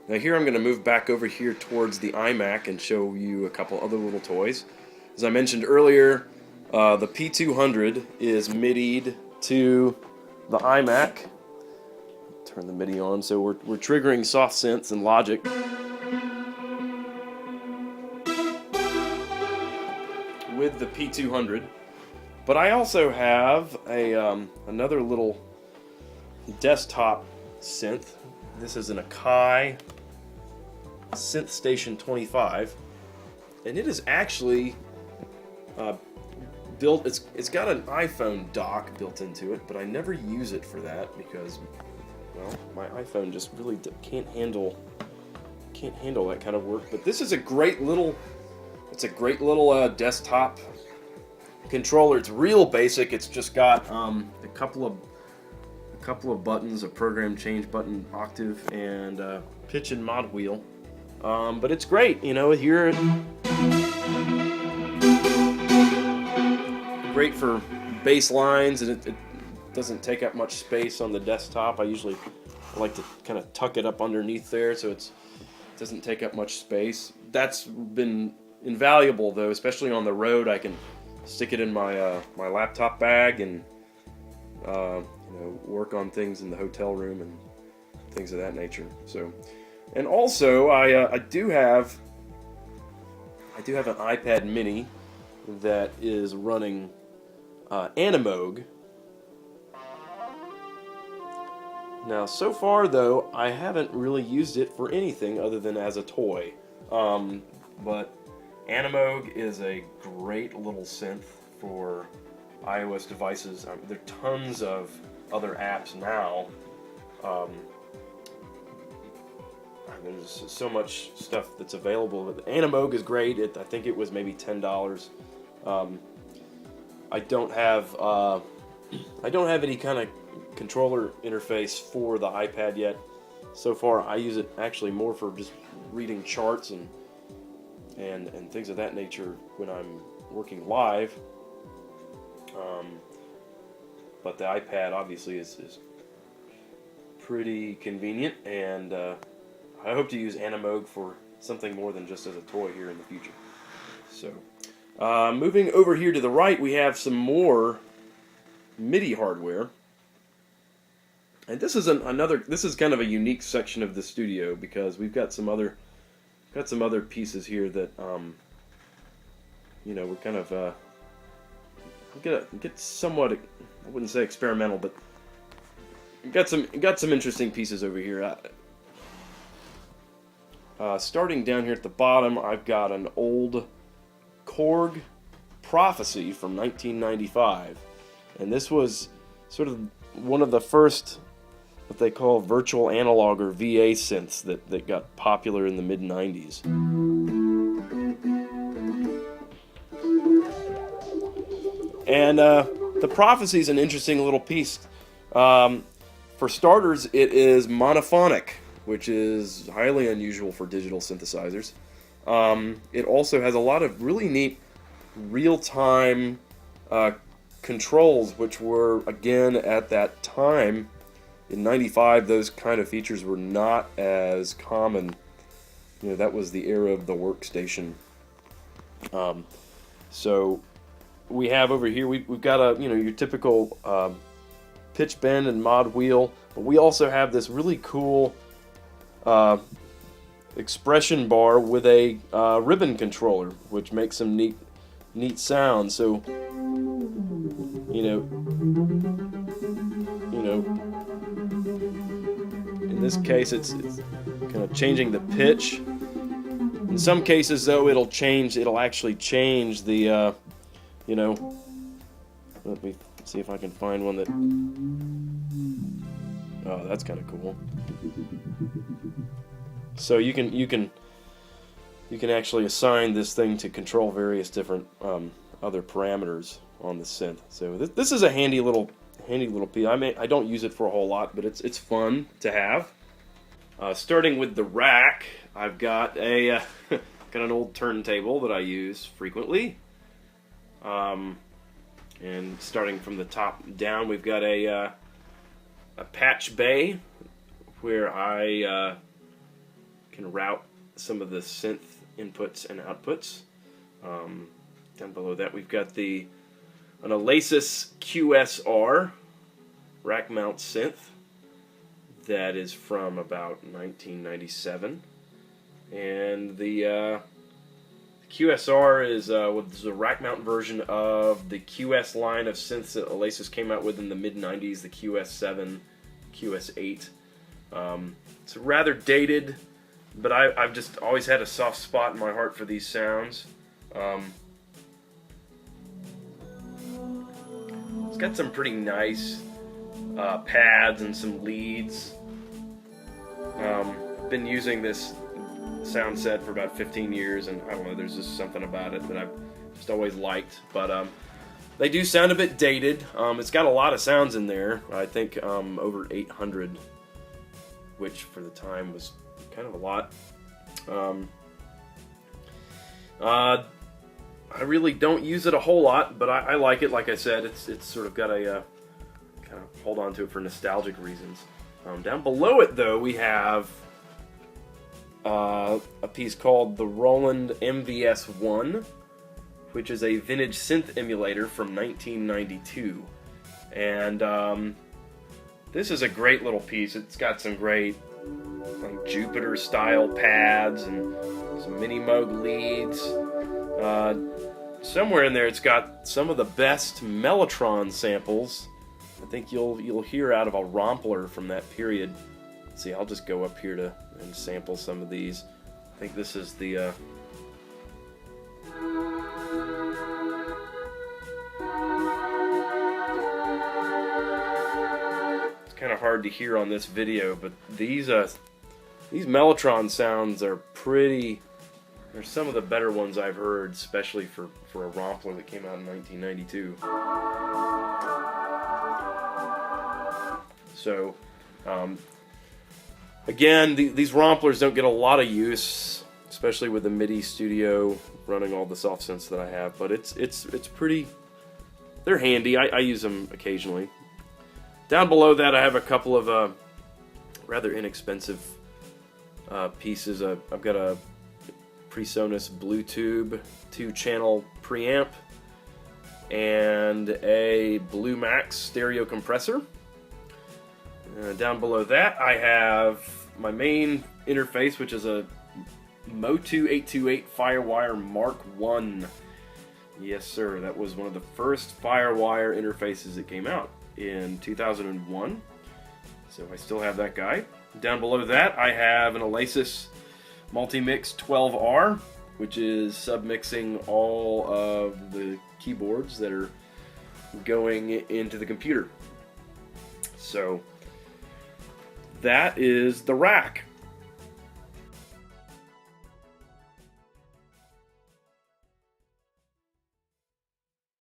Now here I'm going to move back over here towards the iMac and show you a couple other little toys. As I mentioned earlier, the P200 is MIDI'd to the iMac. Turn the MIDI on, so we're triggering soft synths and Logic. With the P200. But I also have a another little desktop synth. This is an Akai Synth Station 25, and it is actually built. It's got an iPhone dock built into it, but I never use it for that because, well, my iPhone just really can't handle that kind of work. But this is a great little. It's a great little desktop controller. It's real basic. It's just got a couple of buttons, a program change button, octave, and pitch and mod wheel. But it's great, you know. Here, great for bass lines, and it doesn't take up much space on the desktop. I like to kind of tuck it up underneath there, so it doesn't take up much space. That's been invaluable, though, especially on the road. I can stick it in my my laptop bag and work on things in the hotel room and things of that nature. So, and also I do have an iPad Mini that is running Animoog. Now, so far though, I haven't really used it for anything other than as a toy. But Animoog is a great little synth for iOS devices. There are tons of other apps now. There's so much stuff that's available. Animoog is great. I think it was maybe $10. I don't have any kind of controller interface for the iPad yet. So far, I use it actually more for just reading charts and things of that nature when I'm working live. But the iPad obviously is pretty convenient, and I hope to use Animoog for something more than just as a toy here in the future. So, moving over here to the right, we have some more MIDI hardware. And this is this is kind of a unique section of the studio because we've got some other pieces here that we're kind of get somewhat, I wouldn't say experimental, but got some interesting pieces over here. Starting down here at the bottom, I've got an old Korg Prophecy from 1995, and this was sort of one of the first what they call virtual analog or VA synths that got popular in the mid-90s. And the Prophecy is an interesting little piece. For starters, it is monophonic, which is highly unusual for digital synthesizers. It also has a lot of really neat real-time controls, which were, again, at that time, in 95, those kind of features were not as common. You know, that was the era of the workstation. So we have over here, we've got your typical pitch bend and mod wheel, but we also have this really cool expression bar with a ribbon controller, which makes some neat sounds. So in this case, it's kind of changing the pitch. In some cases, though, it'll actually change the let me see if I can find one that. Oh, that's kind of cool. So you can actually assign this thing to control various different other parameters on the synth. So this is a handy little piece. I don't use it for a whole lot, but it's fun to have. Starting with the rack, I've got got an old turntable that I use frequently. And starting from the top down, we've got a patch bay where I can route some of the synth inputs and outputs. Down below that we've got an Alesis QSR rack mount synth that is from about 1997, and the QSR is a rack mount version of the QS line of synths that Alesis came out with in the mid-90s, the QS7, QS8. It's rather dated, but I've just always had a soft spot in my heart for these sounds. It's got some pretty nice pads and some leads. I've been using this sound set for about 15 years, and I don't know, there's just something about it that I've just always liked. But they do sound a bit dated. It's got a lot of sounds in there. I think over 800, which for the time was kind of a lot. I really don't use it a whole lot, but I like it. Like I said, it's sort of got a kind of hold on to it for nostalgic reasons. Down below it, though, we have a piece called the Roland MVS-1, which is a vintage synth emulator from 1992. And this is a great little piece. It's got some great like Jupiter-style pads and some mini Moog leads. Somewhere in there, it's got some of the best Mellotron samples I think you'll hear out of a Rompler from that period. Let's see, I'll just go up here and sample some of these. I think this is the it's kind of hard to hear on this video, but these Mellotron sounds are pretty. They're some of the better ones I've heard, especially for a Rompler that came out in 1992. So, again, these Romplers don't get a lot of use, especially with the MIDI Studio running all the soft synths that I have. But it's pretty. They're handy. I use them occasionally. Down below that, I have a couple of rather inexpensive pieces. I've got a PreSonus Bluetooth 2-channel preamp and a Blue Max stereo compressor. Down below that, I have my main interface, which is a Motu 828 Firewire Mark I. Yes, sir. That was one of the first Firewire interfaces that came out in 2001. So I still have that guy. Down below that, I have an Alesis Multimix 12R, which is submixing all of the keyboards that are going into the computer. So that is the rack.